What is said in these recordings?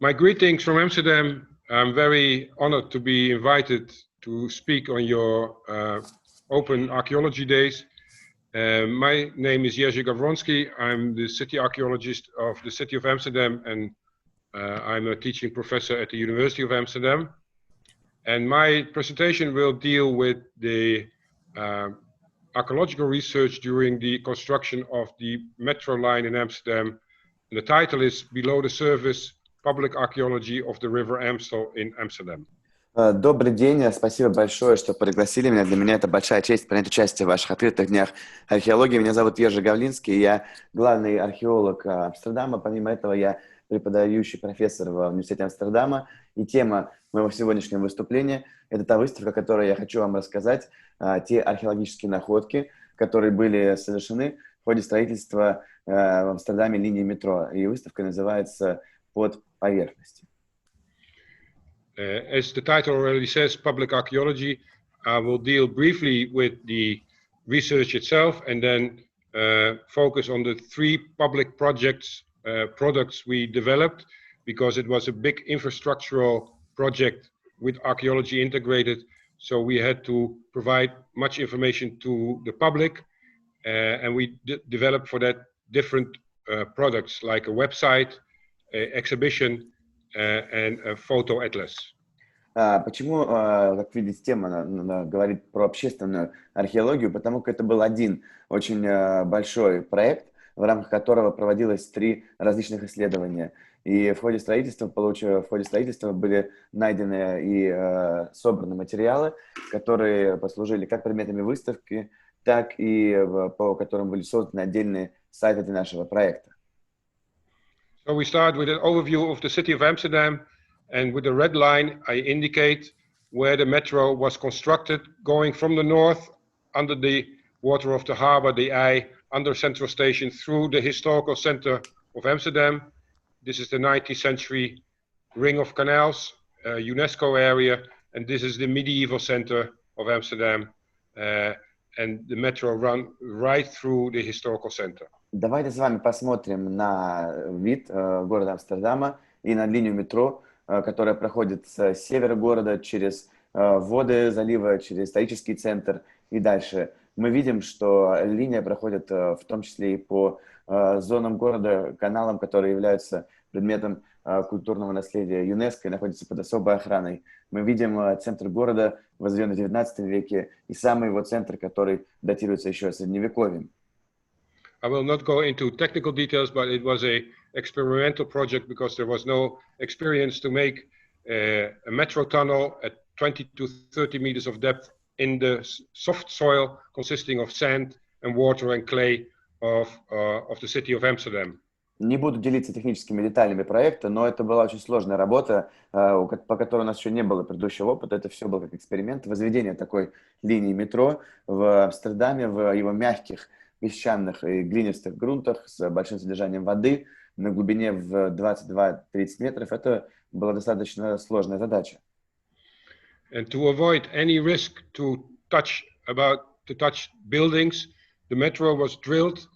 My greetings from Amsterdam. I'm very honored to be invited to speak on your open archaeology days. My name is Yержи Gavronski. I'm the city archaeologist of the city of Amsterdam, and I'm a teaching professor at the University of Amsterdam. And my presentation will deal with the archaeological research during the construction of the metro line in Amsterdam. And the title is Below the Surface: Public Archaeology of the River Amstel in Amsterdam. Добрый день, спасибо большое, что пригласили меня. Для меня это большая честь принять участие в ваших открытых днях археологии. Меня зовут Йержи Гавронски, я главный археолог Амстердама. Помимо этого, я преподающий профессор в университете Амстердама. И тема моего сегодняшнего выступления – это та выставка, о которой я хочу вам рассказать, те археологические находки, которые были совершены в ходе строительства в Амстердаме линии метро. И выставка называется «Под поверхностью». As the title already says, public archaeology, I will deal briefly with the research itself and then focus on the three public products we developed, because it was a big infrastructural project with archaeology integrated. So we had to provide much information to the public, and we developed for that different products like a website, an exhibition, and a photo atlas. Почему, как видите, тема говорит про общественную археологию? Потому что это был один очень большой проект, в рамках которого проводилось 3 различных исследования. И в ходе строительства были найдены и собраны материалы, которые послужили как предметами выставки, так и по которым были созданы отдельные сайты для нашего проекта. So we start with an overview of the city of Amsterdam, and with the red line I indicate where the metro was constructed, going from the north under the water of the harbor, the Eye, under Central Station, through the historical center of Amsterdam. This is the 19th century ring of canals, UNESCO area, and this is the medieval center of Amsterdam, and the metro run right through the historical center. Давайте с вами посмотрим на вид города Амстердама и на линию метро, которая проходит с севера города через воды залива, через исторический центр и дальше. Мы видим, что линия проходит в том числе и по зонам города, каналам, которые являются предметом культурного наследия ЮНЕСКО и находятся под особой охраной. Мы видим центр города, возведенный в XIX веке, и самый его центр, который датируется еще Средневековьем. I will not go into technical details, but it was an experimental project because there was no experience to make a metro tunnel at 20 to 30 meters of depth in the soft soil consisting of sand and water and clay of the city of Amsterdam. Не буду делиться техническими деталями проекта, но это была очень сложная работа, по которой у нас еще не было предыдущего опыта. Это все было как эксперимент. Возведение такой линии метро в Амстердаме, в его мягких, песчаных и глинистых грунтах с большим содержанием воды на глубине в 22-30 метров. Это была достаточно сложная задача. And to avoid any risk to touch buildings, the metro was drilled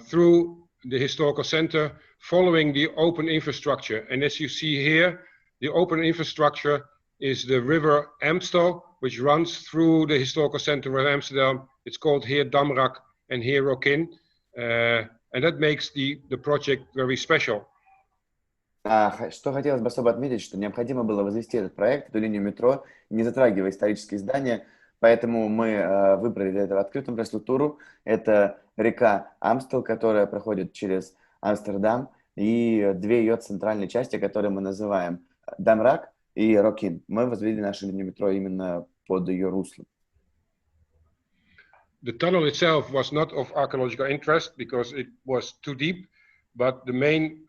through the historical center, following the open infrastructure. And as you see here, the open infrastructure is the river Amstel, which runs through the historical center of Amsterdam. It's called here Damrak and here Rokin, and that makes the project very special. Что хотелось бы особо отметить, что необходимо было возвести этот проект, эту линию метро, не затрагивая исторические здания, поэтому мы выбрали для этого открытую инфраструктуру. Это река Амстел, которая проходит через Амстердам, и 2 ее центральные части, которые мы называем Дамрак и Рокин. Мы возвели нашу линию метро именно под ее руслом. The tunnel itself was not of archaeological interest because it was too deep, but the main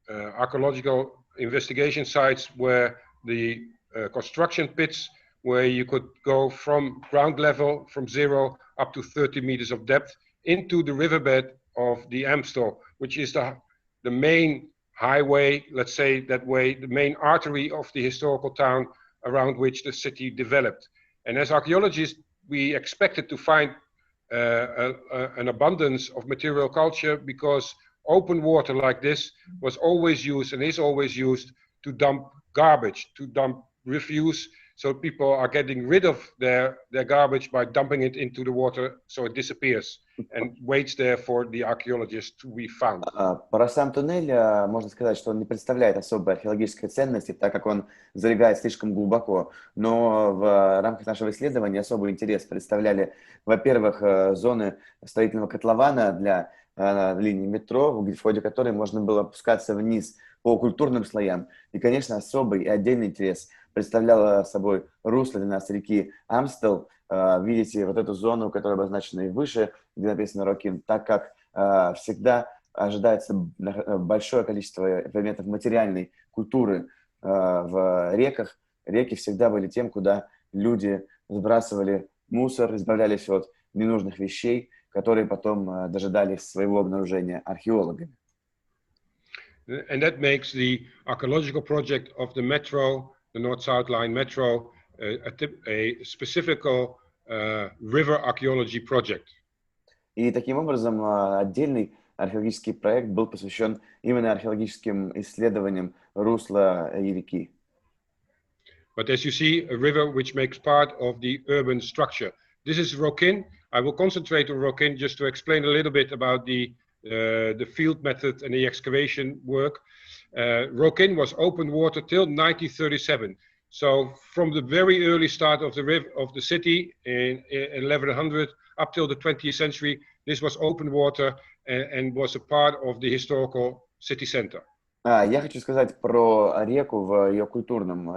archaeological investigation sites were the construction pits, where you could go from ground level, from 0 up to 30 meters of depth, into the riverbed of the Amstel, which is the main highway, let's say that way, the main artery of the historical town around which the city developed. And as archaeologists, we expected to find an abundance of material culture because open water like this was always used and is always used to dump garbage, to dump refuse. So people are getting rid of their garbage by dumping it into the water so it disappears and waits there for the archaeologists to be found. Про сам туннель можно сказать, что он не представляет особой археологической ценности, так как он залегает слишком глубоко. Но в рамках нашего исследования особый интерес представляли, во-первых, зоны строительного котлована для линии метро, в ходе которой можно было опускаться вниз по культурным слоям. И, конечно, особый и отдельный интерес представляла собой русло для нас реки Амстел. Видите вот эту зону, которая обозначена и выше, где написано «Рокин», так как всегда ожидается большое количество предметов материальной культуры в реках. Реки всегда были тем, куда люди сбрасывали мусор, избавлялись от ненужных вещей, которые потом дожидались своего обнаружения археологами. And that makes the archaeological project of the metro, the North-South Line metro, a specific river archaeology project. И таким образом отдельный археологический проект был посвящен именно археологическим исследованиям русла и реки. But as you see, a river which makes part of the urban structure. This is Rokin. I will concentrate on Rokin just to explain a little bit about the field method and the excavation work. Rokin was open water till 1937. So from the very early start of the city in 1100 up till the 20th century, this was open water and was a part of the historical city center. Я хочу сказать про реку в ее культурном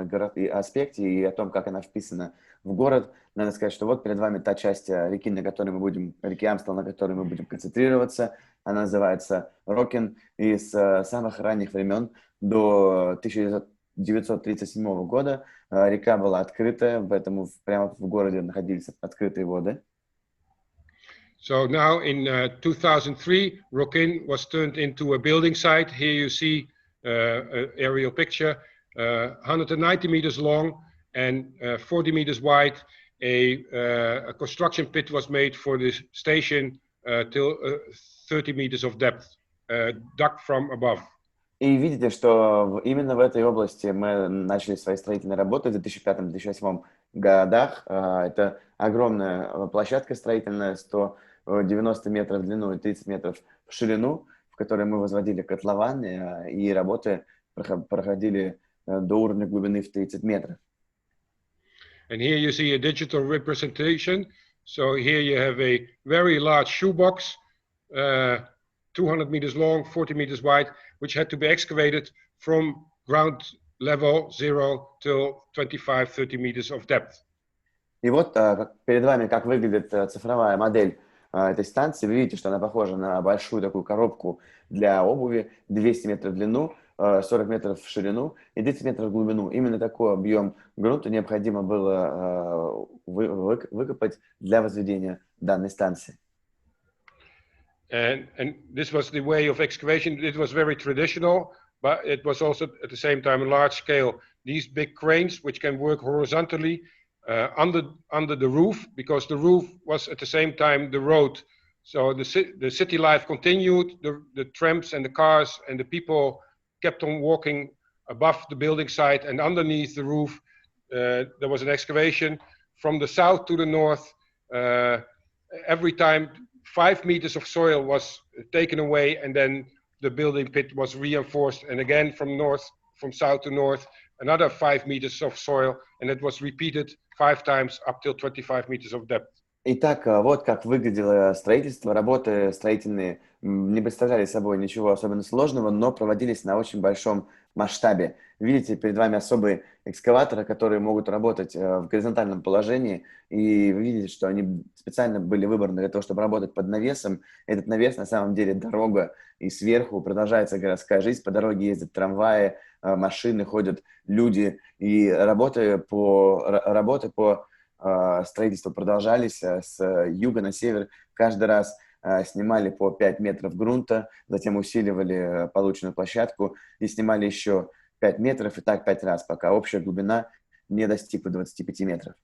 аспекте и о том, как она вписана в город. Надо сказать, что вот перед вами та часть реки, реки Амстел, на которой мы будем концентрироваться. Она называется Рокин, и с самых ранних времен до 1937 года река была открытая, поэтому прямо в городе находились открытые воды. So now in 2003, Rokin was turned into a building site. Here you see an aerial picture, 190 meters long and 40 meters wide. A construction pit was made for this station till 30 meters of depth, dug from above. И видите, что именно в этой области мы начали свои строительные работы в 2005-2008 годах. Это огромная площадка строительная, 190 метров в длину и 30 метров в ширину, в которой мы возводили котлован, и работы проходили до уровня глубины в 30 метров. And here you see a digital representation. So here you have a very large shoebox, 200 meters long, 40 meters wide, which had to be excavated from ground level 0 till 25-30 meters of depth. И вот перед вами, как выглядит цифровая модель этой станции. Вы видите, что она похожа на большую такую коробку для обуви, 200 метров в длину, 40 метров в ширину и 30 метров в глубину. Именно такой объем грунта необходимо было выкопать для возведения данной станции. And this was the way of excavation. It was very traditional, but it was also at the same time a large scale. These big cranes, which can work horizontally under the roof, because the roof was at the same time the road. So the city life continued. The trams and the cars and the people kept on walking above the building site, and underneath the roof there was an excavation from the south to the north. Every time 5 meters of soil was taken away, and then the building pit was reinforced, and again from south to north, another 5 meters of soil, and it was repeated 5 times up till 25 meters of depth. Итак, вот как выглядело строительство. Работы строительные не представляли собой ничего особенно сложного, но проводились на очень большом масштабе. Видите, перед вами особые экскаваторы, которые могут работать в горизонтальном положении. И вы видите, что они специально были выбраны для того, чтобы работать под навесом. Этот навес на самом деле дорога, и сверху продолжается городская жизнь. По дороге ездят трамваи, машины, ходят люди. И работы по строительства продолжались с юга на север. Каждый раз снимали по 5 метров грунта, затем усиливали полученную площадку и снимали еще 5 метров, и так 5 раз, пока общая глубина не достигла 25 метров.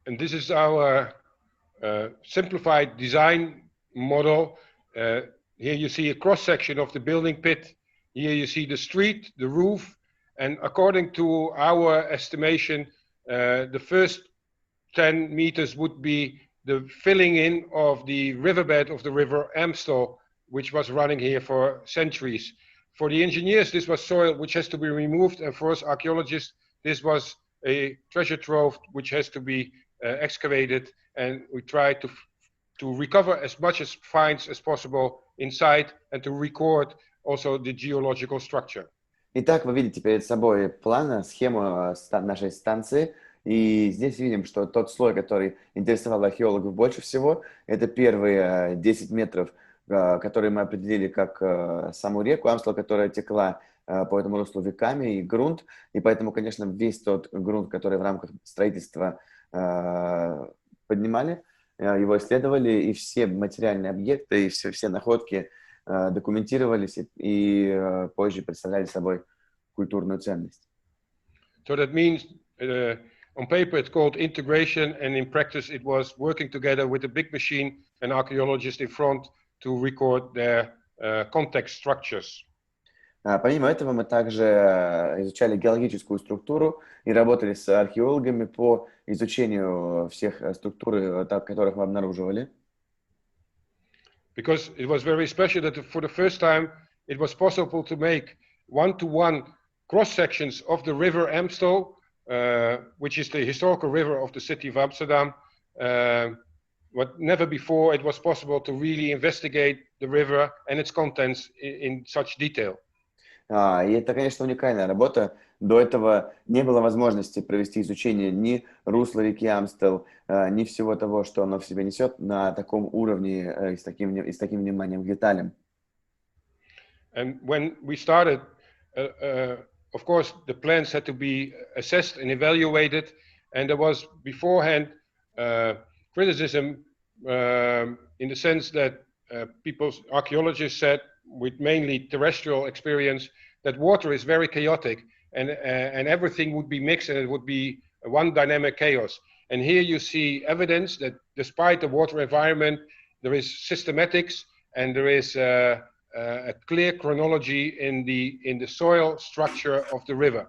And this is our simplified design model. Here you see a cross section of the building pit. Here you see the street, the roof, and according to our estimation, the first 10 meters would be the filling in of the riverbed of the river Amstel, which was running here for centuries. For the engineers, this was soil which has to be removed, and for us archaeologists, this was a treasure trove which has to be excavated, and we try to recover as much as finds as possible inside and to record also the geological structure. Итак, вы видите перед собой план, схему нашей станции, и здесь видим, что тот слой, который интересовал археологов больше всего, это первые 10 метров, которые мы определили как саму реку Амстел, которая текла по этому руслу веками, и грунт, и поэтому, конечно, весь тот грунт, который в рамках строительства поднимали, его исследовали, и все материальные объекты, и все находки документировались и позже представляли собой культурную ценность. So that means on paper it's called integration, and in practice it was working together with a big machine and archaeologists in front to record their context structures. Помимо этого мы также изучали геологическую структуру и работали с археологами по изучению всех структур, которых мы обнаруживали. Because it was very special that for the first time it was possible to make one-to-one cross sections of the river Amstel, which is the historical river of the city of Amsterdam. But never before it was possible to really investigate the river and its contents in such detail. И это, конечно, уникальная работа. До этого не было возможности провести изучение ни русла реки Амстел, ни всего того, что оно в себе несет, на таком уровне и с таким вниманием к деталям. And when we started, of course, the plans had to be assessed and evaluated, and there was beforehand criticism in the sense that archaeologists said, with mainly terrestrial experience, that water is very chaotic, and everything would be mixed and it would be one dynamic chaos. And here you see evidence that despite the water environment, there is systematics and there is a clear chronology in the soil structure of the river.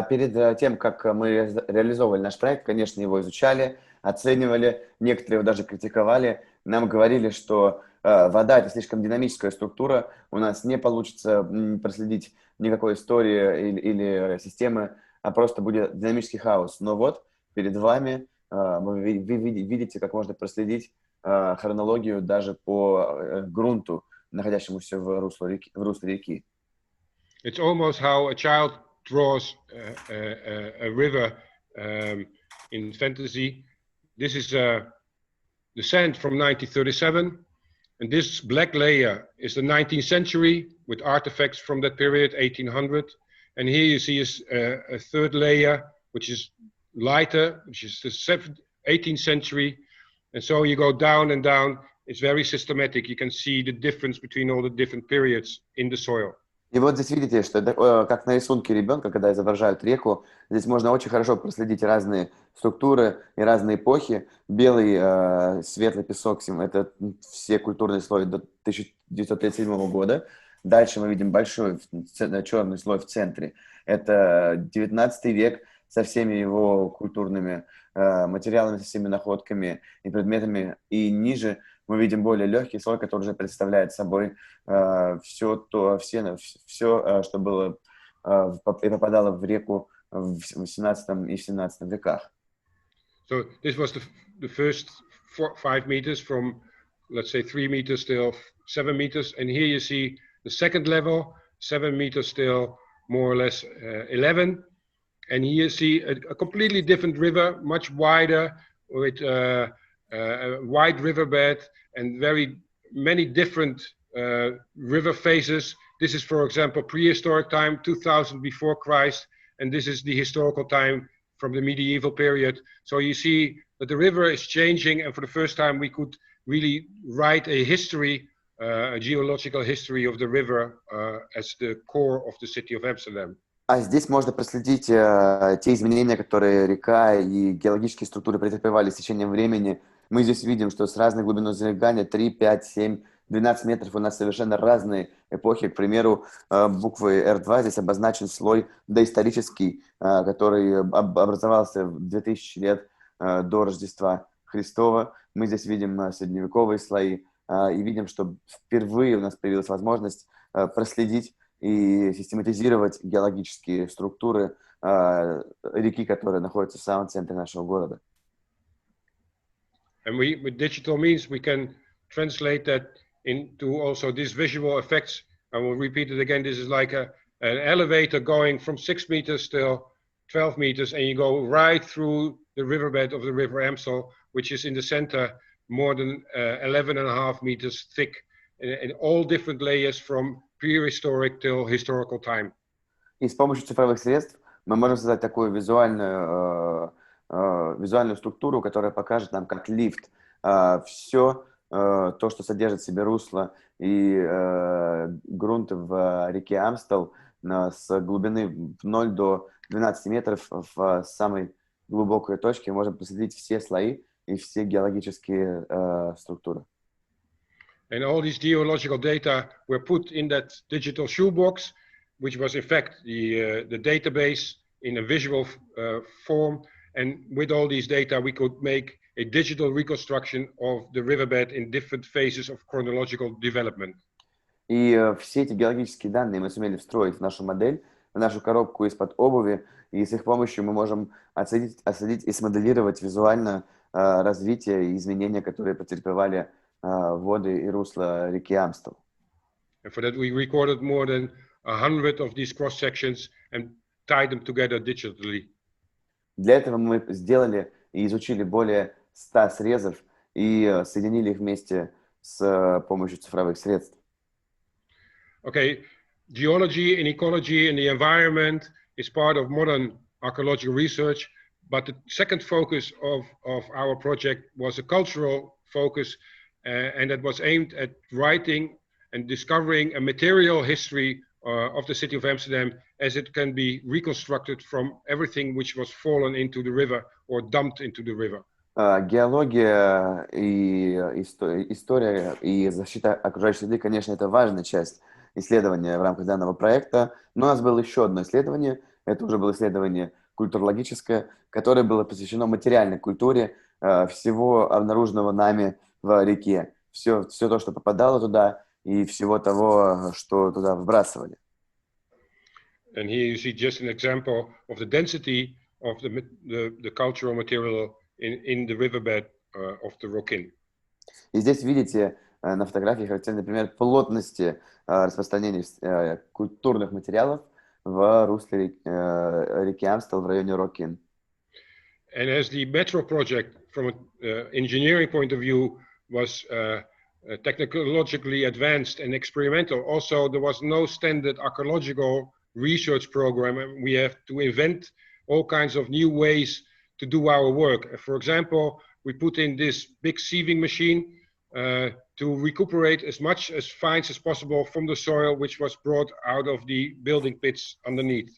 Перед тем, как мы реализовывали наш проект, конечно, его изучали, оценивали, некоторые его даже критиковали. Нам говорили, что вода – это слишком динамическая структура, у нас не получится проследить никакой истории или системы, а просто будет динамический хаос. Но вот перед вами вы видите, как можно проследить хронологию даже по грунту, находящемуся в русле реки. It's almost how a child draws a river in fantasy. This is the sand from 1937, and this black layer is the 19th century with artifacts from that period, 1800. And here you see a third layer, which is lighter, which is the 18th century. And so you go down and down. It's very systematic. You can see the difference between all the different periods in the soil. И вот здесь видите, что это как на рисунке ребенка, когда изображают реку, здесь можно очень хорошо проследить разные структуры и разные эпохи. Белый, светлый песок – это все культурные слои до 1937 года. Дальше мы видим большой черный слой в центре. Это 19 век со всеми его культурными материалами, со всеми находками и предметами. И ниже мы видим более легкий слой, который уже представляет собой все, что было и попадало в реку в 18 и 17 веках. So this was the first 5 meters from, let's say, 3 meters till 7 meters. And here you see the second level, 7 meters till more or less 11. And here you see a completely different river, much wider, with a wide riverbed and very many different river phases. This is, for example, prehistoric time, 2000 before Christ, and this is the historical time from the medieval period. So you see that the river is changing, and for the first time we could really write a history, a geological history of the river as the core of the city of Amsterdam. А здесь можно проследить те изменения, которые река и геологические структуры претерпевали с течением времени. Мы здесь видим, что с разной глубиной залегания 3, 5, 7, 12 метров у нас совершенно разные эпохи. К примеру, буквой R2 здесь обозначен слой доисторический, который образовался в 2000 лет до Рождества Христова. Мы здесь видим средневековые слои и видим, что впервые у нас появилась возможность проследить и систематизировать геологические структуры реки, которая находится в самом центре нашего города. And with digital means, we can translate that into also these visual effects. I will repeat it again. This is like an elevator going from 6 meters till 12 meters, and you go right through the riverbed of the river Amstel, which is in the center, more than 11.5 meters thick, in all different layers from prehistoric till historical time. И с помощью цифровых средств мы можем создать такую визуальную структуру, которая покажет нам как лифт все то, что содержит в себе русло и грунт в реке Амстел с глубины 0 до 12 метров в самой глубокой точке. Можем проследить все слои и все геологические структуры. And all these geological data were put in that digital shoebox, which was in fact the database in a visual form. And with all these data, we could make a digital reconstruction of the riverbed in different phases of chronological development. И все эти геологические данные мы сумели встроить в нашу модель, в нашу коробку из-под обуви, и с их помощью мы можем отследить и смоделировать визуально развитие и изменения, которые претерпевали воды и русла реки Амстел. And for that, we recorded more than 100 of these cross sections and tied them together digitally. Для этого мы сделали и изучили более 100 срезов и соединили их вместе с помощью цифровых средств. Okay, geology and ecology and the environment is part of modern archaeological research, but the second focus of our project was a cultural focus, and that was aimed at writing and discovering a material history of the city of Amsterdam as it can be reconstructed from everything which was fallen into the river or dumped into the river. Геология и история и защита окружающей среды, конечно, это важная часть исследования в рамках данного проекта. Но у нас было еще одно исследование, это уже было исследование культурологическое, которое было посвящено материальной культуре всего обнаруженного нами в реке. Все то, что попадало туда, и всего того, что туда вбрасывали. And here you see just an example of the density of the cultural material in the riverbed of the Rokin. И здесь видите на фотографии характерный пример плотности распространения культурных материалов в русле реки Амстел в районе Рокин. And as the metro project, from an engineering point of view, was technologically advanced and experimental, also there was no standard archaeological research program. We have to invent all kinds of new ways to do our work. For example, we put in this big sieving machine to recuperate as much as fines as possible from the soil which was brought out of the building pits underneath.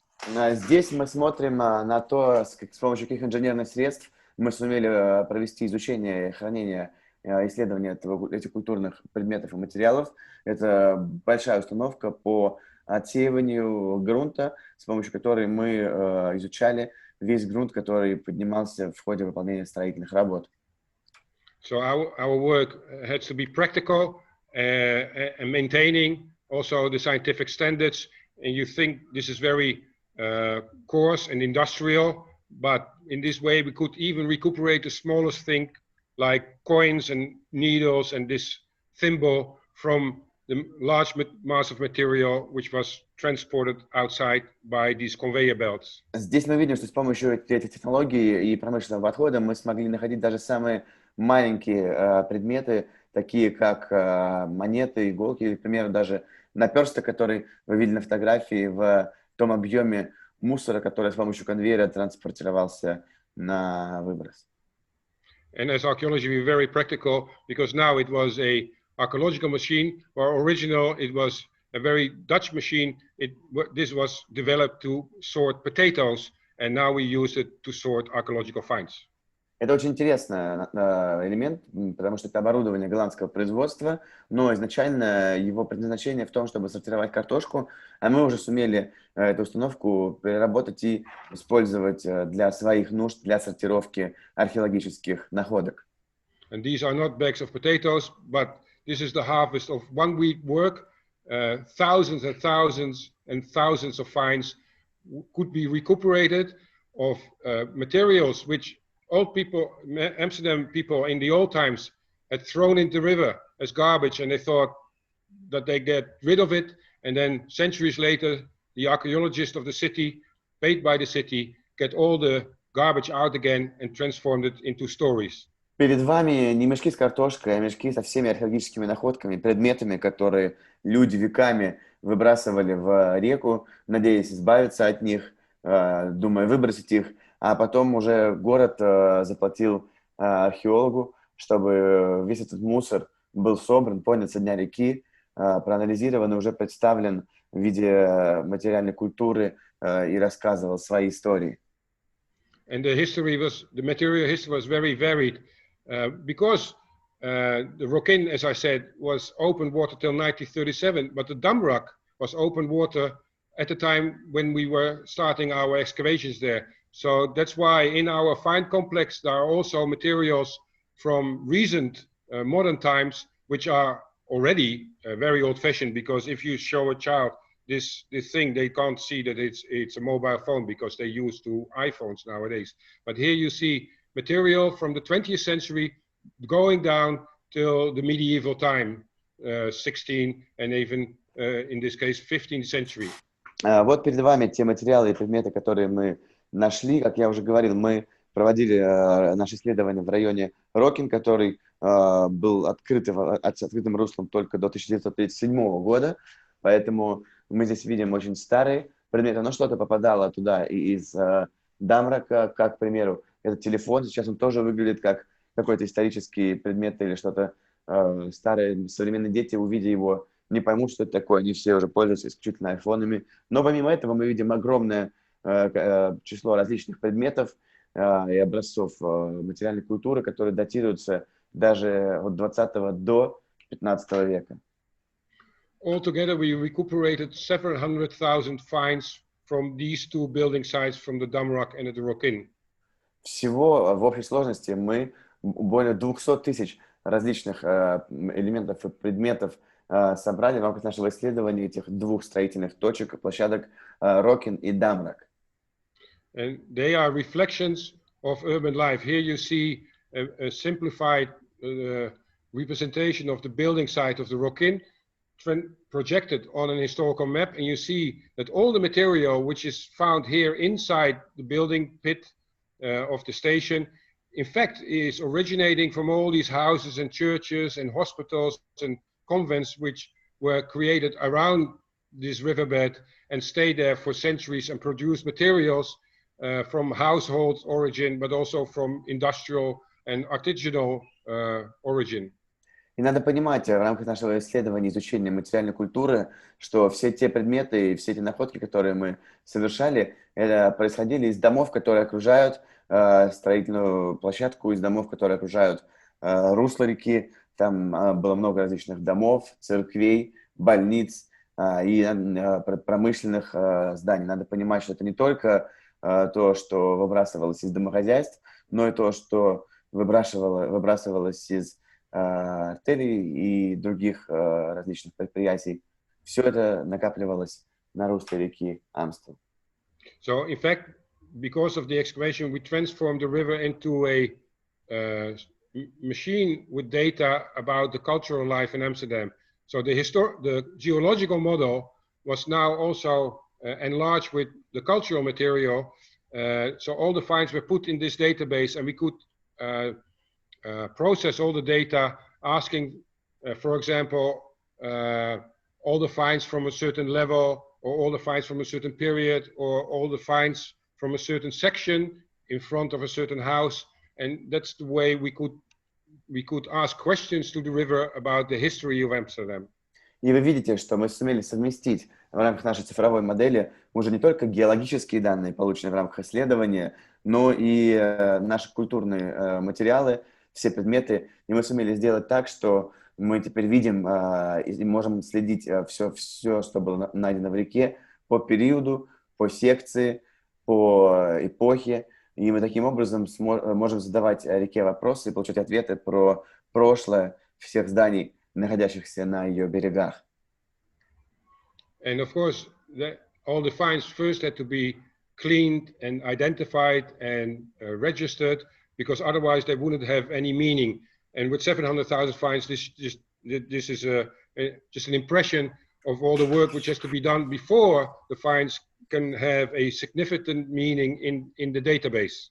Здесь мы смотрим на то, с помощью каких инженерных средств мы сумели провести изучение и хранение, исследование этих культурных предметов и материалов. Это большая установка по отсеиванию грунта, с помощью которой мы изучали весь грунт, который поднимался в ходе выполнения строительных работ. So our work has to be practical and maintaining also the scientific standards. And you think this is very coarse and industrial, but in this way we could even recuperate the smallest thing like coins and needles and this thimble from the large mass of material which was transported outside by these conveyor belts. Здесь мы видим, что с помощью этих технологий и промышленного отхода мы смогли находить даже самые маленькие предметы, такие как монеты, иголки, или, к примеру, даже наперсток, который вы видели на фотографии, в том объеме мусора, который с помощью конвейера транспортировался на выброс. And as archaeology, we're very practical because now it was a archaeological machine. Or original, it was a very Dutch machine. This was developed to sort potatoes, and now we use it to sort archaeological finds. Это очень интересный элемент, потому что это оборудование голландского производства, но изначально его предназначение в том, чтобы сортировать картошку, а мы уже сумели эту установку переработать и использовать для своих нужд, для сортировки археологических находок. And these are not bags of potatoes, but this is the harvest of 1 week work. Thousands and thousands and thousands of finds could be recuperated of materials which old people, Amsterdam people in the old times had thrown into the river as garbage, and they thought that they get rid of it. And then centuries later, the archaeologists of the city, paid by the city, get all the garbage out again and transformed it into stories. Перед вами не мешки с картошкой, а мешки со всеми археологическими находками, предметами, которые люди веками выбрасывали в реку, надеясь избавиться от них, думая выбросить их, а потом уже город заплатил археологу, чтобы весь этот мусор был собран, поднят со дня реки, проанализирован и уже представлен в виде материальной культуры и рассказывал свои истории. And the material history was very varied. Because the Rokin, as I said, was open water till 1937, but the Damrak was open water at the time when we were starting our excavations there. So that's why in our find complex there are also materials from recent modern times, which are already very old-fashioned, because if you show a child this thing, they can't see that it's a mobile phone because they're used to iPhones nowadays. But here you see material from the 20th century going down till the medieval time, 16th and even in this case 15th century. Вот перед вами те материалы и предметы, которые мы нашли. Как я уже говорил, мы проводили наше исследование в районе Рокин, который был открытым руслом только до 1937 года, поэтому мы здесь видим очень старые предметы, но что-то попадало туда и из Дамрака, как, к примеру, этот телефон, сейчас он тоже выглядит как какой-то исторический предмет или что-то старое. Современные дети, увидя его, не поймут, что это такое, они все уже пользуются исключительно айфонами. Но помимо этого мы видим огромное число различных предметов и образцов материальной культуры, которые датируются даже от 20 до 15 века. Altogether, we recuperated several hundred thousand finds from these two building sites, from the Damrak and the Rokin. Всего в общей сложности мы более 200 тысяч различных элементов и предметов собрали в рамках нашего исследования этих двух строительных точек, площадок Рокин и Дамрак. And they are reflections of urban life. Here you see a simplified representation of the building site of the Rokin, projected on an historical map, and you see that all the material which is found here inside the building pit of the station, in fact, is originating from all these houses and churches and hospitals and convents which were created around this riverbed and stayed there for centuries and produced materials from household origin, but also from industrial and artisanal origin. И надо понимать в рамках нашего исследования, изучения материальной культуры, что все те предметы и все эти находки, которые мы совершали, это происходили из домов, которые окружают строительную площадку, из домов, которые окружают русло реки. Там было много различных домов, церквей, больниц и промышленных зданий. Надо понимать, что это не только то, что выбрасывалось из домохозяйств, но и то, что выбрасывалось из артелей и других различных предприятий. Все это накапливалось на русле реки Амстел. So, in fact, because of the excavation, we transformed the river into a machine with data about the cultural life in Amsterdam. So the geological model was now also enlarged with the cultural material. So all the finds were put in this database, and we could process all the data, asking, for example, all the finds from a certain level, or all the finds from a certain period, or all the finds from a certain section in front of a certain house. And that's the way we could ask questions to the river about the history of Amsterdam. И вы видите, что мы сумели совместить в рамках нашей цифровой модели уже не только геологические данные, полученные в рамках исследования, но и наши культурные материалы, все предметы. И мы сумели сделать так, что мы теперь видим и можем следить все, что было найдено в реке по периоду, по секции, по эпохе. И мы таким образом можем задавать реке вопросы и получать ответы про прошлое всех зданий, находящихся на ее берегах. And of course, all the finds first had to be cleaned and identified and registered, because otherwise they wouldn't have any meaning. And with 700,000 finds, this is just an impression of all the work which has to be done before the finds can have a significant meaning in the database.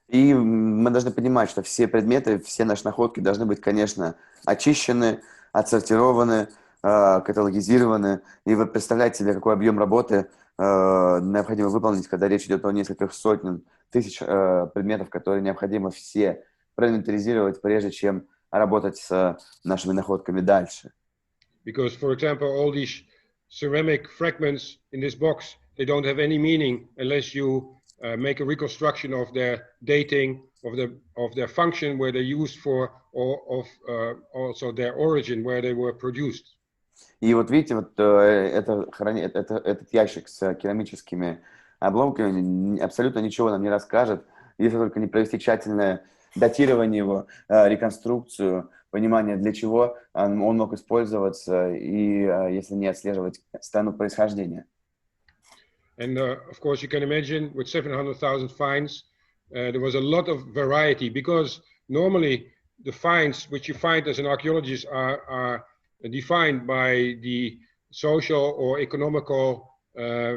И мы должны понимать, что все предметы, все наши находки должны быть, конечно, очищены, отсортированы, каталогизированы. И вы представляете себе, какой объем работы необходимо выполнить, когда речь идет о нескольких сотен тысяч предметов, которые необходимо все проинвентаризировать, прежде чем работать с нашими находками дальше. Because, for example, all these ceramic fragments in this box, they don't have any meaning unless you make a reconstruction of their dating, of their function, where they're used for, or of also their origin, where they were produced. И вот видите, вот этот ящик с керамическими обломками абсолютно ничего нам не расскажет, если только не провести тщательное датирование его, реконструкцию, понимание, для чего он мог использоваться, и если не отслеживать страну происхождения. And of course, you can imagine with 700,000 finds, there was a lot of variety, because normally the finds which you find as an archaeologist are defined by the social or economical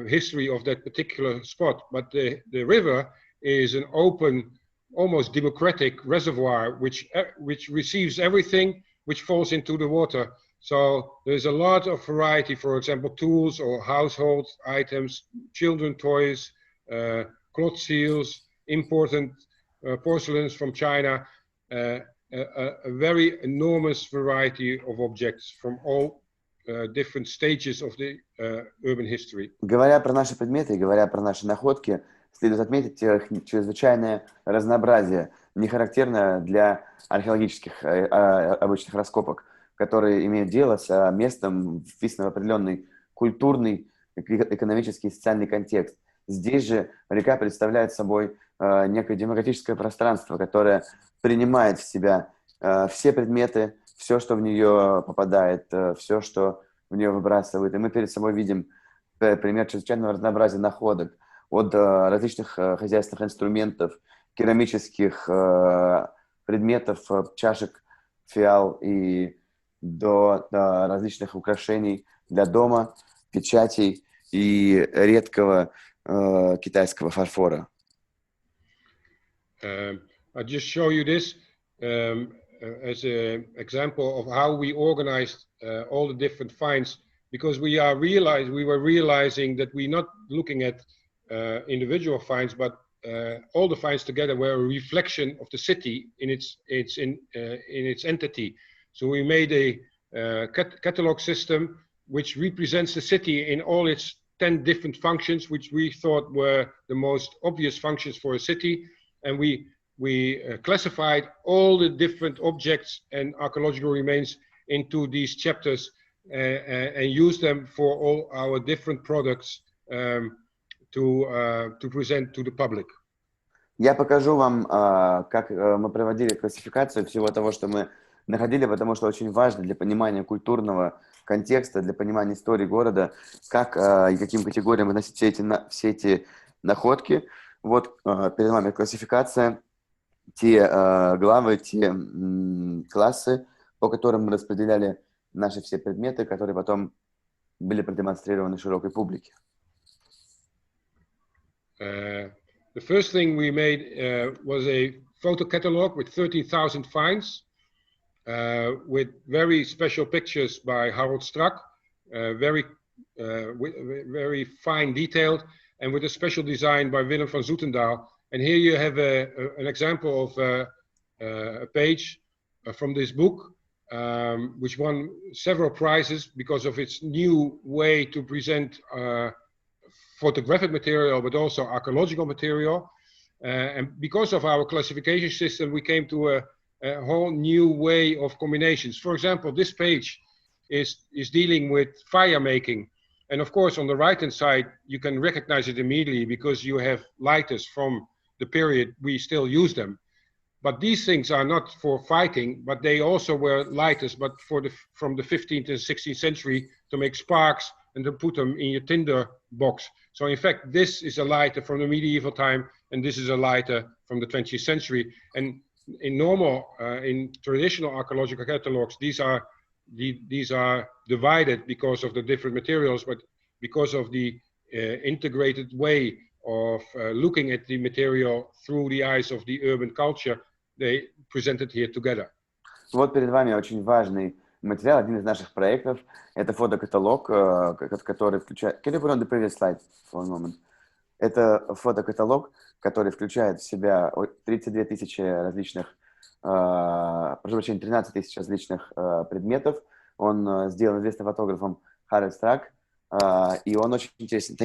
history of that particular spot. But the river is an open, almost democratic reservoir which receives everything which falls into the water. So there's a lot of variety, for example, tools or household items, children toys, cloth seals, imported porcelains from China, a very enormous variety of objects from all different stages of the urban history. Говоря про наши предметы и говоря про наши находки, следует отметить их чрезвычайное разнообразие, не характерное для археологических обычных раскопок, которые имеют дело с местом, вписанным в определенный культурный, экономический и социальный контекст. Здесь же река представляет собой некое демократическое пространство, которое принимает в себя все предметы, все, что в нее попадает, все, что в нее выбрасывает. И мы перед собой видим пример чрезвычайного разнообразия находок, от различных хозяйственных инструментов, керамических предметов, чашек, фиал и до различных украшений для дома, печатей и редкого китайского фарфора. I'll just show you this as an example of how we organized all the different finds, because we were realizing that we're not looking at individual finds, but all the finds together were a reflection of the city in its entity. So we made a catalog system which represents the city in all its 10 different functions, which we thought were the most obvious functions for a city. And we classified all the different objects and archaeological remains into these chapters and used them for all our different products to present to the public. Я покажу вам, как мы проводили классификацию всего того, что мы находили, потому что очень важно для понимания культурного контекста, для понимания истории города, как и каким категориям относить все эти находки. Вот перед вами классификация, те главы, те классы, по которым мы распределяли наши все предметы, которые потом были продемонстрированы широкой публике. The first thing we made was a photo catalog with 13,000 finds, with very special pictures by Harold Strack, very fine detailed, and with a special design by Willem van Zoetendaal. And here you have an example of a page from this book, which won several prizes because of its new way to present photographic material, but also archaeological material. And because of our classification system, we came to a whole new way of combinations. For example, this page is dealing with fire making. And of course, on the right-hand side, you can recognize it immediately because you have lighters from the period we still use them. But these things are not for fighting, but they also were lighters, but from the 15th and 16th century to make sparks and to put them in your tinder box. So in fact, this is a lighter from the medieval time, and this is a lighter from the 20th century. And in traditional archaeological catalogs, these are divided because of the different materials, but because of the integrated way of looking at the material through the eyes of the urban culture, they present it here together. Вот перед вами очень важный материал, один из наших проектов. Это фотокаталог, который включает... Can you put on the previous slide for a moment? Это фотокаталог, который включает в себя 32 тысячи различных, прошу прощения, 13 тысяч различных предметов. Он сделан известным фотографом Харальд Страк, и он очень интересен,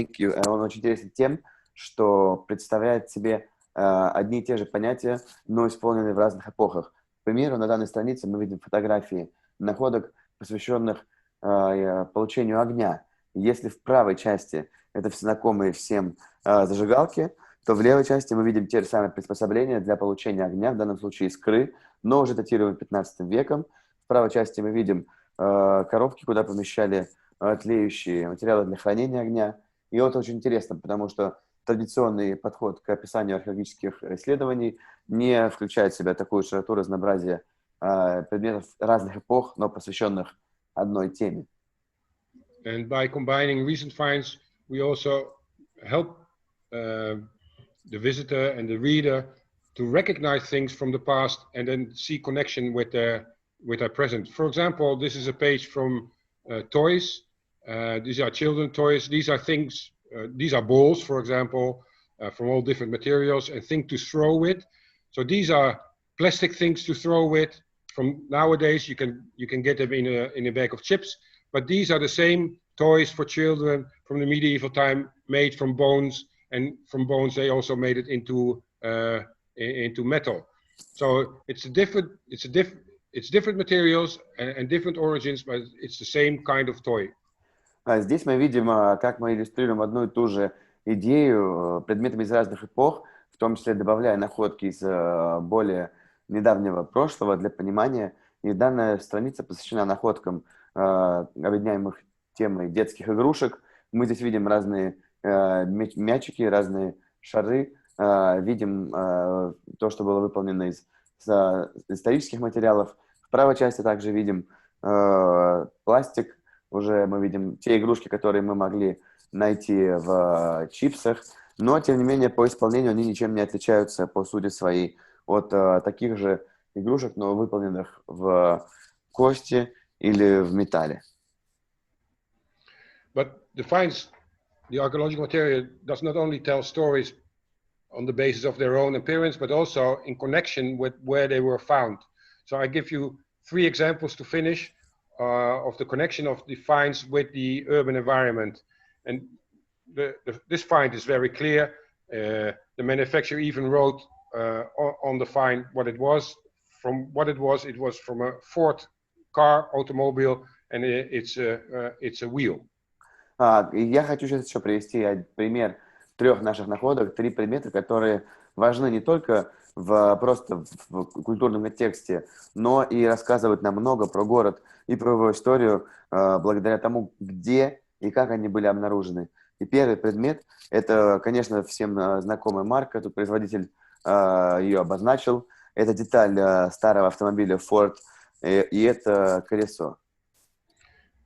он очень интересен тем, что представляет себе одни и те же понятия, но исполненные в разных эпохах. К примеру, на данной странице мы видим фотографии находок, посвященных получению огня. Если в правой части это все знакомые всем зажигалки, то в левой части мы видим те же самые приспособления для получения огня, в данном случае искры, но уже датируемые 15 веком. В правой части мы видим коробки, куда помещали тлеющие материалы для хранения огня. И это очень интересно, потому что традиционный подход к описанию археологических исследований не включает в себя такую широту разнообразия предметов разных эпох, но посвященных одной теме. And by combining recent finds, we also help the visitor and the reader to recognize things from the past and then see connection with their present. For example, this is a page from toys. These are children toys. These are things. These are balls, for example, from all different materials, and things to throw with. So these are plastic things to throw with. From nowadays, you can get them in a bag of chips. But these are the same toys for children from the medieval time, made from bones, and from bones they also made it into metal. So it's different materials and different origins, but it's the same kind of toy. Здесь мы видим, как мы иллюстрируем одну и ту же идею предметами из разных эпох, в том числе добавляя находки из более недавнего прошлого для понимания. И данная страница посвящена находкам, объединяемых темой детских игрушек. Мы здесь видим разные мячики, разные шары, видим то, что было выполнено из исторических материалов. В правой части также видим пластик. Уже мы видим те игрушки, которые мы могли найти в чипсах, но, тем не менее, по исполнению они ничем не отличаются по сути своей от таких же игрушек, но выполненных в кости или в металле. But the finds, the archaeological material does not only tell stories on the basis of their own appearance, but also in connection with where they were found. So I give you 3 examples to finish. Of the connection of the finds with the urban environment. And this find is very clear. The manufacturer even wrote on the find what it was. From what it was from a Ford car, automobile, and it's a wheel. Я хочу сейчас еще привести пример 3 наших находок, 3 предмета, которые важны не только просто в культурном контексте, но и рассказывают нам много про город и про его историю благодаря тому, где и как они были обнаружены. И первый предмет – это, конечно, всем знакомая марка, тут производитель ее обозначил. Это деталь старого автомобиля Ford, и это колесо.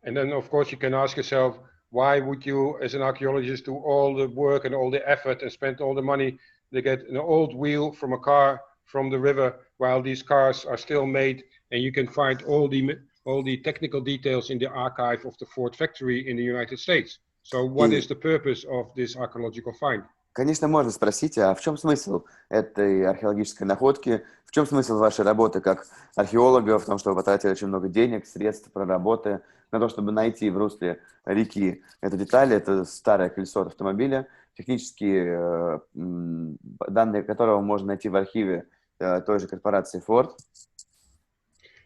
And then, of course, you can ask yourself, why would you, as an archaeologist, do all the work and all the effort and spend all the money to get an old wheel from a car from the river, while these cars are still made, and you can find all the technical details in the archive of the Ford factory in the United States. So what is the purpose of this archaeological find? Конечно, можно спросить, а в чем смысл этой археологической находки? В чем смысл вашей работы как археолога, в том, что вы потратили очень много денег, средств, проработы на то, чтобы найти в русле реки эту деталь, это старое колесо от автомобиля, технические данные которого можно найти в архиве той же корпорации Ford.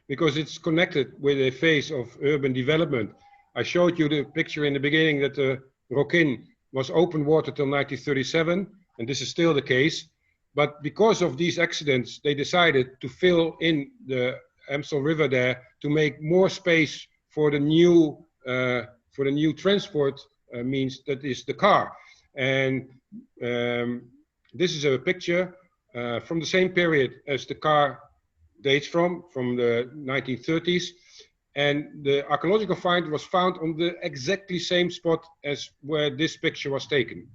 Because it's connected with a phase of urban development. I showed you the picture in the beginning that the Rokin was open water till 1937, and this is still the case. But because of these accidents, they decided to fill in the Amstel River there to make more space for the new transport means, that is the car. And this is a picture from the same period as the car dates from the 1930s. And the archaeological find was found on the exactly same spot as where this picture was taken.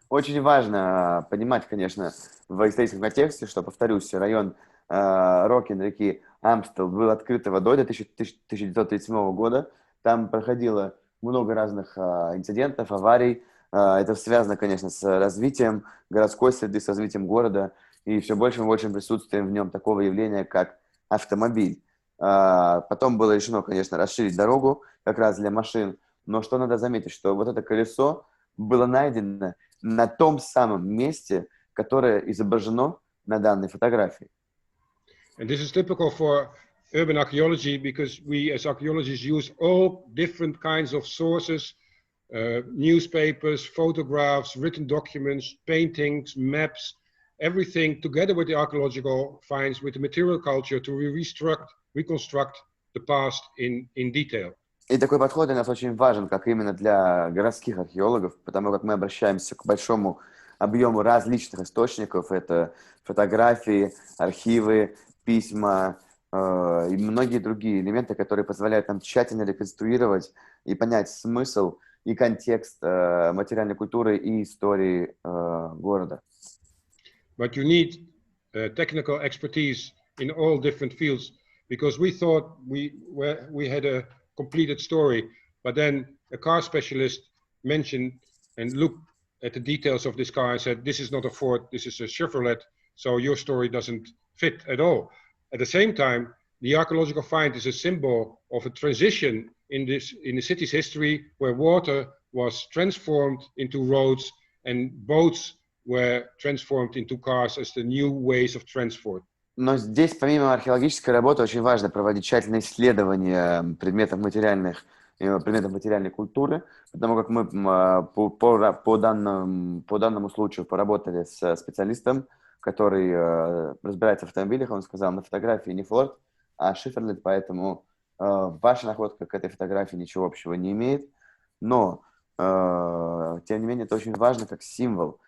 Очень важно понимать, конечно, в историческом контексте, что, повторюсь, район Рокин реки Амстел был открыт водой до 1937 года. Там проходило много разных инцидентов, аварий. Это связано, конечно, с развитием городской среды, с развитием города и все большим и большим присутствием в нем такого явления, как автомобиль. Потом было решено, конечно, расширить дорогу как раз для машин. Но что надо заметить, что вот это колесо было найдено на том самом месте, которое изображено на данной фотографии. And this is typical for urban archaeology because we as archaeologists use all different kinds of sources, newspapers, photographs, written documents, paintings, maps, everything together with the archaeological finds, with the material culture to reconstruct the past in detail. И такой подход для нас очень важен, как именно для городских археологов, потому как мы обращаемся к большому объему различных источников. Это фотографии, архивы, письма и многие другие элементы, которые позволяют нам тщательно реконструировать и понять смысл и контекст материальной культуры и истории города. But you need technical expertise in all different fields, because we thought we had a completed story, but then a car specialist mentioned and looked at the details of this car and said, this is not a Ford, this is a Chevrolet, so your story doesn't fit at all. At the same time, the archaeological find is a symbol of a transition in the city's history, where water was transformed into roads and boats were transformed into cars as the new ways of transport. Но здесь, помимо археологической работы, очень важно проводить тщательное исследование предметов материальной культуры, потому как мы по данному случаю поработали с специалистом, который разбирается в автомобилях. Он сказал, на фотографии не Ford, а Chevrolet, поэтому ваша находка к этой фотографии ничего общего не имеет. Но, тем не менее, это очень важно как символ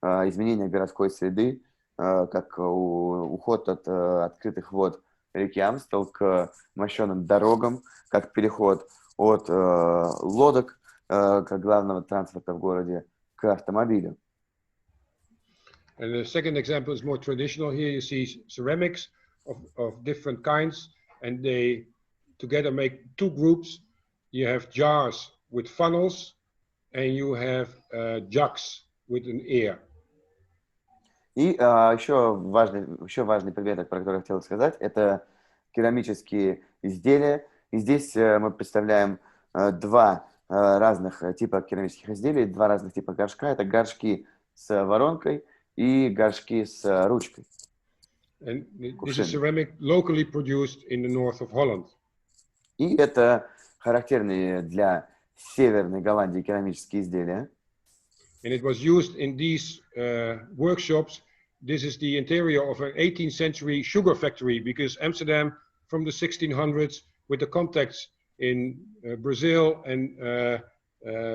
изменения городской среды, как уход от открытых вод реки Амстел к мощенным дорогам, как переход от лодок, как главного транспорта в городе, к автомобилю. And the second example is more traditional. Here you see ceramics of different kinds, and they together make two groups. You have jars with funnels, and you have jugs with an ear. И еще важный предмет, про который я хотел сказать, это керамические изделия. И здесь мы представляем два разных типа керамических изделий, два разных типа горшка. Это горшки с воронкой и горшки с ручкой. And this is ceramic locally produced in the north of Holland. И это характерные для Северной Голландии керамические изделия. And it was used in these workshops. This is the interior of an 18th century sugar factory, because Amsterdam from the 1600s, with the contacts in Brazil and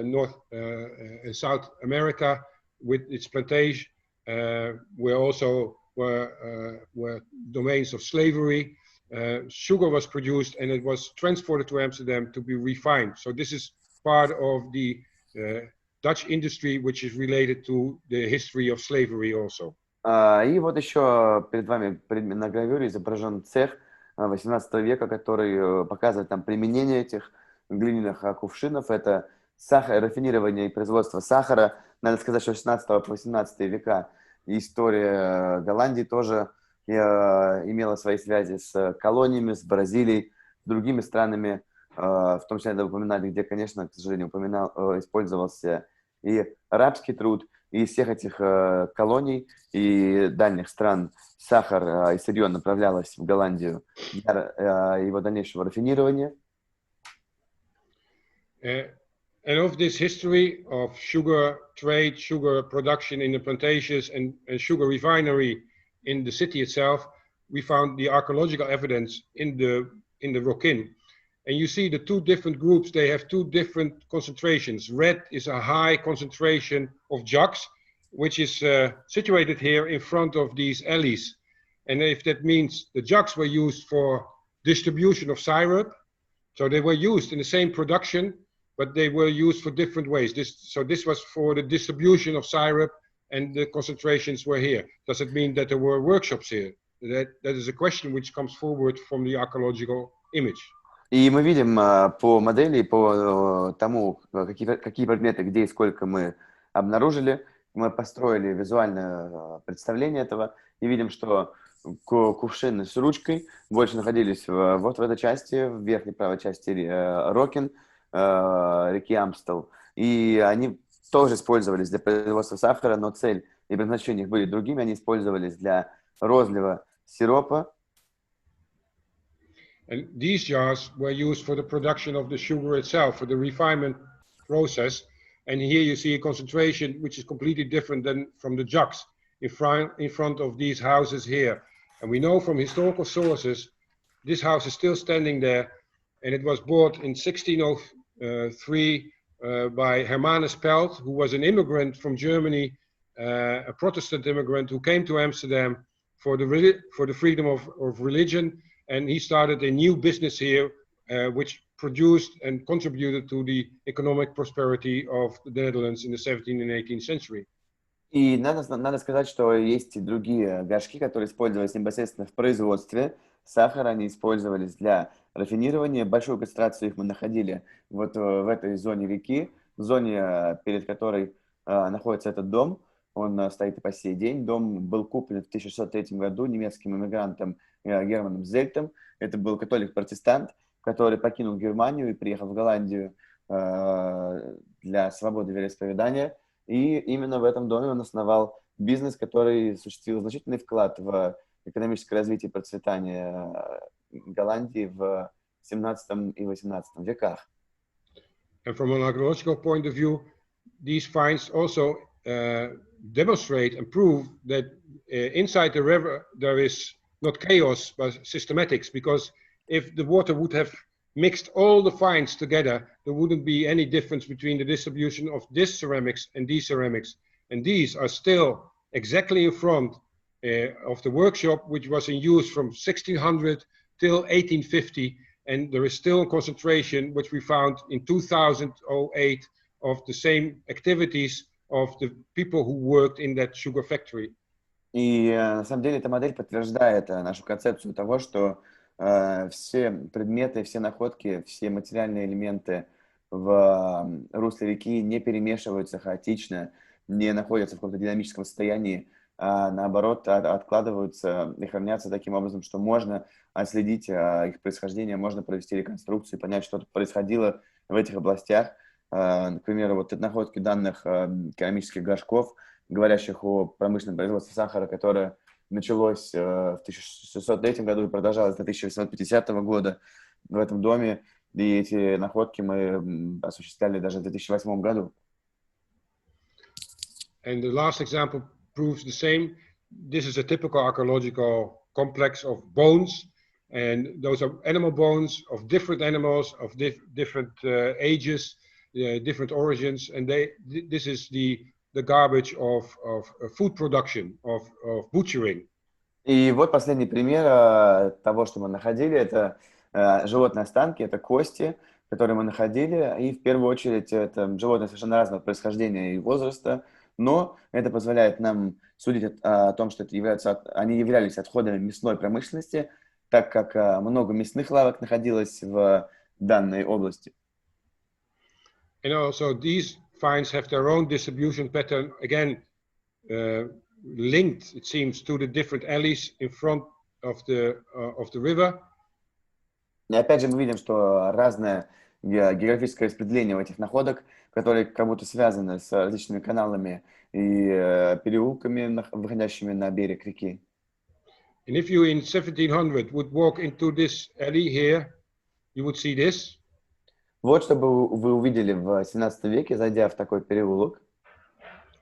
North and South America with its plantation, were domains of slavery. Sugar was produced and it was transported to Amsterdam to be refined. So this is part of the Dutch industry, which is related to the history of slavery also. И вот еще перед вами на гравюре изображен цех 18 века, который показывает там применение этих глиняных кувшинов. Это рафинирование и производство сахара. Надо сказать, что с 16 по 18 века история Голландии тоже имела свои связи с колониями, с Бразилией, с другими странами, в том числе, надо упоминать, где, конечно, к сожалению, использовался и рабский труд, и из всех этих колоний и дальних стран сахар и сырье направлялось в Голландию для его дальнейшего рафинирования. And of this history of sugar trade, sugar production in the plantations, and sugar refinery in the city itself, we found the archaeological evidence in the Rokin. And you see the two different groups, they have two different concentrations. Red is a high concentration of jugs, which is situated here in front of these alleys. And if that means the jugs were used for distribution of syrup, so they were used in the same production, but they were used for different ways. So this was for the distribution of syrup, and the concentrations were here. Does it mean that there were workshops here? That is a question which comes forward from the archaeological image. И мы видим по модели, по тому, какие предметы, где и сколько мы обнаружили, мы построили визуальное представление этого и видим, что кувшины с ручкой больше находились вот в этой части, в верхней правой части Рокин, реки Амстел. И они тоже использовались для производства сахара, но цель и предназначение их были другими. Они использовались для розлива сиропа. And these jars were used for the production of the sugar itself, for the refinement process. And here you see a concentration which is completely different than from the jugs in front of these houses here. And we know from historical sources, this house is still standing there, and it was bought in 1603 by Hermanus Pelt, who was an immigrant from Germany, a Protestant immigrant who came to Amsterdam for the freedom of religion. And he started a new business here, which produced and contributed to the economic prosperity of the Netherlands in the 17th and 18th century. И надо сказать, что есть и другие горшки, которые использовались непосредственно в производстве сахара. Они использовались для рафинирования. Большую концентрацию их мы находили вот в этой зоне реки, в зоне, перед которой находится этот дом. Он стоит и по сей день. Дом был куплен в 1603 году немецким иммигрантом Германом Зельтом. Это был католик-протестант, который покинул Германию и приехал в Голландию для свободы вероисповедания. И именно в этом доме он основал бизнес, который осуществил значительный вклад в экономическое развитие и процветание Голландии в 17 и 18 веках. And from an archaeological point of view, these finds also demonstrate and prove that inside the river there is not chaos but systematics, because if the water would have mixed all the finds together, there wouldn't be any difference between the distribution of this ceramics and these ceramics. And these are still exactly in front of the workshop, which was in use from 1600 till 1850. And there is still a concentration, which we found in 2008, of the same activities of the people who worked in that sugar factory. И на самом деле эта модель подтверждает нашу концепцию того, что все предметы, все находки, все материальные элементы в русле реки не перемешиваются хаотично, не находятся в каком-то динамическом состоянии, а наоборот откладываются и хранятся таким образом, что можно отследить их происхождение, можно провести реконструкцию, понять, что происходило в этих областях. К примеру, вот находки данных керамических горшков, говорящих о промышленном производстве сахара, которое началось в 1603 году и продолжалось до 1850 года в этом доме. И эти находки мы осуществляли даже в 2008 году. And the last example proves the same. This is a typical archaeological complex of bones, and those are animal bones of different animals of different ages, different origins, and this is the garbage of food production, of butchering. И вот последний пример того, что мы находили, это животные останки, это кости, которые мы находили, и в первую очередь это животные совершенно разного происхождения и возраста, но это позволяет нам судить о том, что они являлись отходами мясной промышленности, так как много мясных лавок находилось в данной области. And also these finds have their own distribution pattern, again, linked, it seems, to the different alleys in front of the river. И опять же мы видим, что разное географическое распределение у этих находок, которые как будто связаны с различными каналами и переулками, выходящими на берег реки. And if you in 1700 would walk into this alley here, you would see this. Вот что бы вы увидели в 17 веке, зайдя в такой переулок.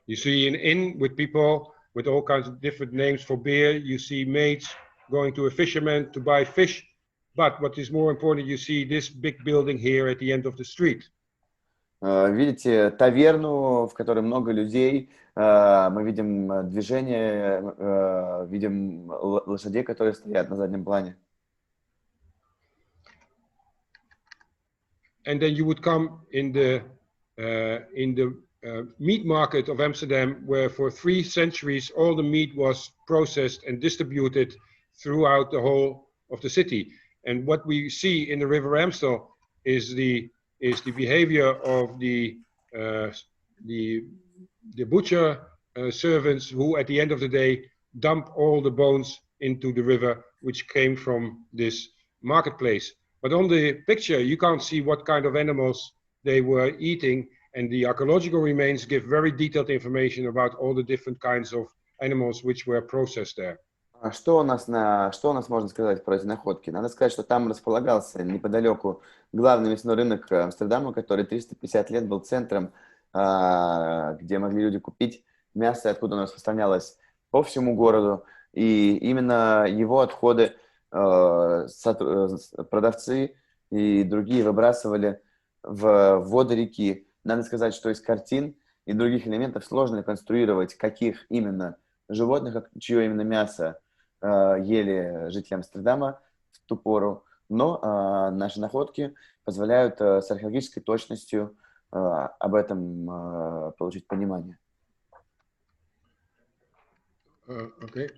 You see an inn with people with all kinds of different names for beer. You see maids going to a fisherman to buy fish. But what is more important, you see this big building here at the end of the street. Видите таверну, в которой много людей. Мы видим движение, видим лошадей, которые стоят на заднем плане. And then you would come in the meat market of Amsterdam, where for 3 centuries all the meat was processed and distributed throughout the whole of the city. And what we see in the River Amstel is the behavior of the butcher servants who, at the end of the day, dump all the bones into the river, which came from this marketplace. But on the picture, you can't see what kind of animals they were eating, and the archaeological remains give very detailed information about all the different kinds of animals which were processed there. Что у нас можно сказать про эти находки? Надо сказать, что там располагался неподалеку главный мясной рынок Амстердама, который 350 лет был центром, где могли люди купить мясо, откуда оно распространялось по всему городу. И именно его отходы продавцы и другие выбрасывали в воды реки. Надо сказать, что из картин и других элементов сложно конструировать, каких именно животных, чье именно мясо ели жители Амстердама в ту пору, но наши находки позволяют с археологической точностью об этом получить понимание. Okay.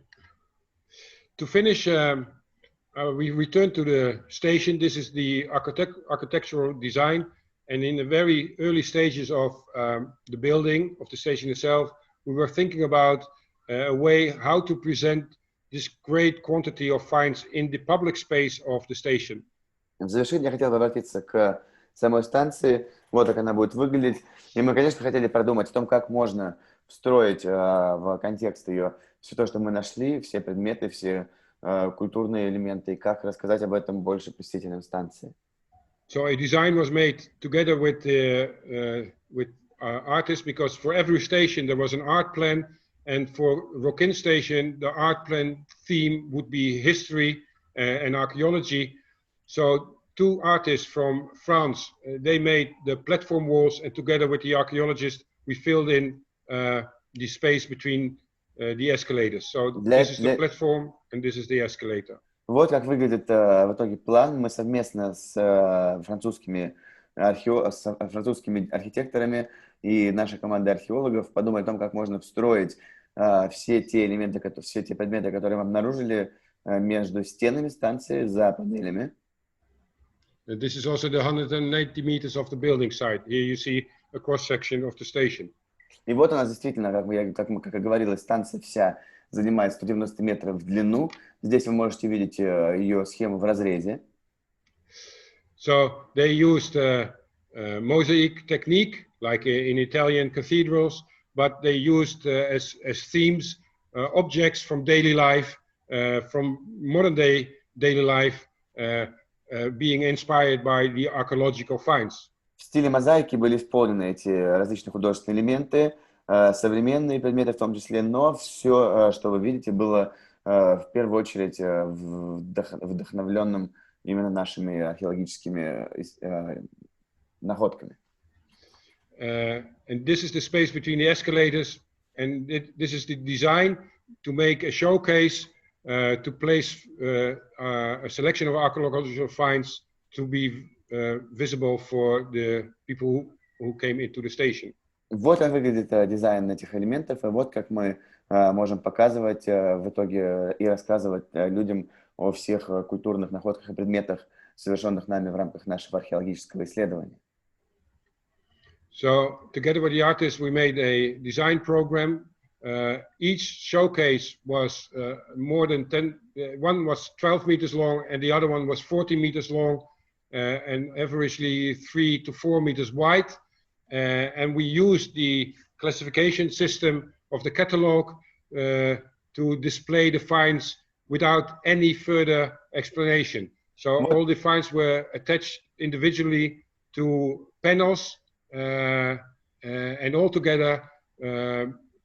To finish, we return to the station. This is the architectural design, and in the very early stages of the building of the station itself, we were thinking about a way how to present this great quantity of finds in the public space of the station. В завершение я хотел бы обратиться к самой станции, вот как она будет выглядеть. И мы, конечно, хотели продумать о том, как можно встроить в контекст ее все то, что мы нашли, все предметы, все культурные элементы, и как рассказать об этом больше посетителям станции. So a design was made together with artists, because for every station there was an art plan. And for Rokin Station, the art plan theme would be history and archaeology. So 2 artists from France, they made the platform walls, and together with the archaeologists, we filled in the space between the escalators. So this is the platform, and this is the escalator. Вот как выглядит в итоге план. Мы совместно с французскими архитекторами и нашей командой археологов подумали о том, как можно встроить все те элементы, все те предметы, которые мы обнаружили между стенами станции, за панелями. This is also the 190 meters of the building site. Here you see a cross section of the station. И вот она действительно, как и говорилось, станция вся занимает 190 метров в длину. Здесь вы можете видеть ее схему в разрезе. So they used mosaic technique, like in Italian cathedrals, but they used as themes objects from daily life, from modern day daily life, being inspired by the archaeological finds. В стиле мозаики были исполнены эти различные художественные элементы, современные предметы в том числе, но все, что вы видите, было в первую очередь вдохновленным именно нашими археологическими находками. And this is the space between the escalators, and this is the design to make a showcase, to place a selection of archaeological finds to be visible for the people who came into the station. Вот как выглядит дизайн этих элементов, и вот как мы можем показывать в итоге и рассказывать людям о всех культурных находках и предметах, совершенных нами в рамках нашего археологического исследования. So together with the artists, we made a design program. Each showcase was more than 10, one was 12 meters long and the other one was 40 meters long and averagely 3 to 4 meters wide. And we used the classification system of the catalog to display the finds without any further explanation. So all the finds were attached individually to panels, and altogether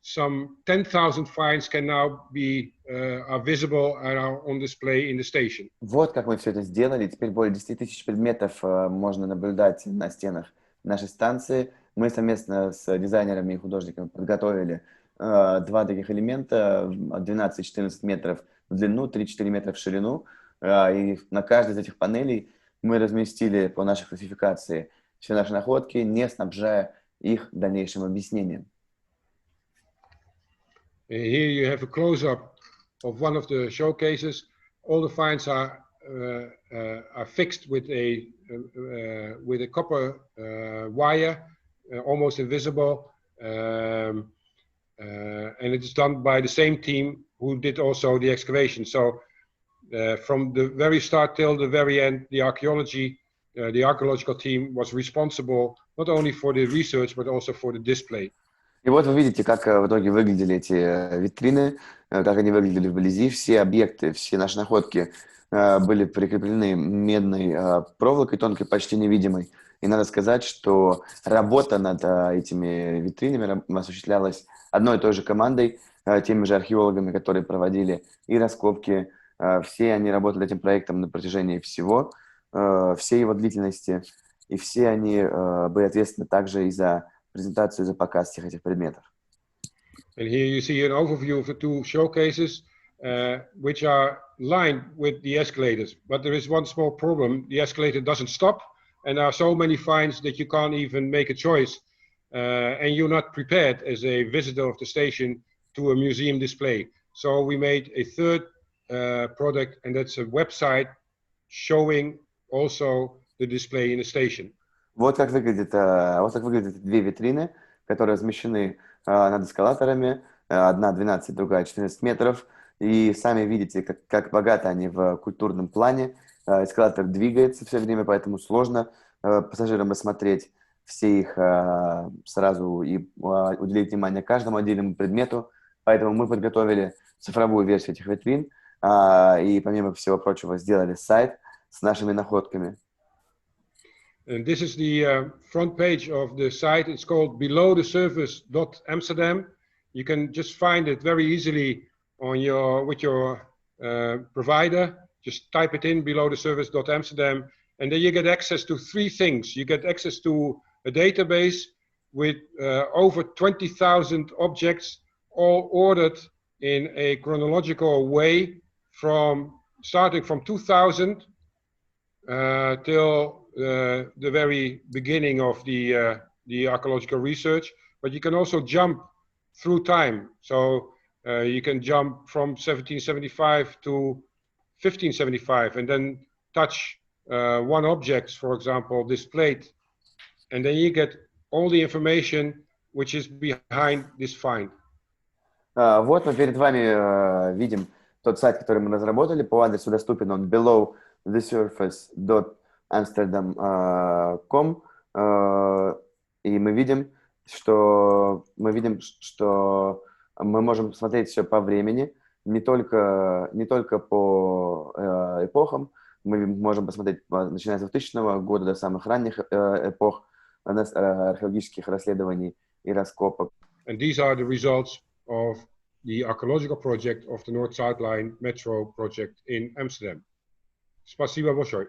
some 10,000 finds can now be are visible and are on display in the station. Вот как мы все это сделали. Теперь более 10 тысяч предметов можно наблюдать на стенах нашей станции. Мы совместно с дизайнерами и художниками подготовили два таких элемента 12-14 метров в длину, 3-4 метра в ширину. И на каждой из этих панелей мы разместили по нашей классификации все наши находки, не снабжая их дальнейшим объяснением. Here you have a close-up of one of the showcases. All the finds are fixed with a copper wire, almost invisible, and it is done by the same team who did also the excavation. So from the very start till the very end, the archaeological team was responsible not only for the research but also for the display. И вот вы видите, как в итоге выглядели эти витрины, как они выглядели вблизи. Все объекты, все наши находки были прикреплены медной проволокой, тонкой, почти невидимой. И надо сказать, что работа над этими витринами осуществлялась одной и той же командой, теми же археологами, которые проводили и раскопки. Все они работали этим проектом на протяжении всей его длительности. И все они были ответственны также и за презентацию, за показ всех этих предметов. And here you see an overview of the two showcases, which are lined with the escalators. But there is one small problem: the escalator doesn't stop, and there are so many finds that you can't even make a choice, and you're not prepared as a visitor of the station to a museum display. So we made a third product, and that's a website showing also the display in the station. Вот как выглядят две витрины, которые размещены над эскалаторами. Одна 12, другая 14 метров. И сами видите, как богаты они в культурном плане. Эскалатор двигается все время, поэтому сложно пассажирам рассмотреть все их сразу и уделить внимание каждому отдельному предмету. Поэтому мы подготовили цифровую версию этих витрин и, помимо всего прочего, сделали сайт с нашими находками. And this is the front page of the site. It's called belowthesurface.amsterdam. You can just find it very easily on with your provider. Just type it in, belowthesurface.amsterdam, and then you get access to three things. You get access to a database with over 20,000 objects, all ordered in a chronological way, starting from 2000 till the very beginning of the archaeological research. But you can also jump through time. So you can jump from 1775 to 1575 and then touch one object, for example, this plate. And then you get all the information which is behind this find. Вот мы перед вами видим тот сайт, который мы разработали. По адресу доступен он belowthesurface.amsterdam.com. И мы видим, что мы можем смотреть все по времени, не только по эпохам. Мы можем посмотреть, начиная с 2000 года до самых ранних эпох археологических расследований и раскопок. And these are the results of the archaeological project of the North-South Line metro project in Amsterdam. Спасибо большое.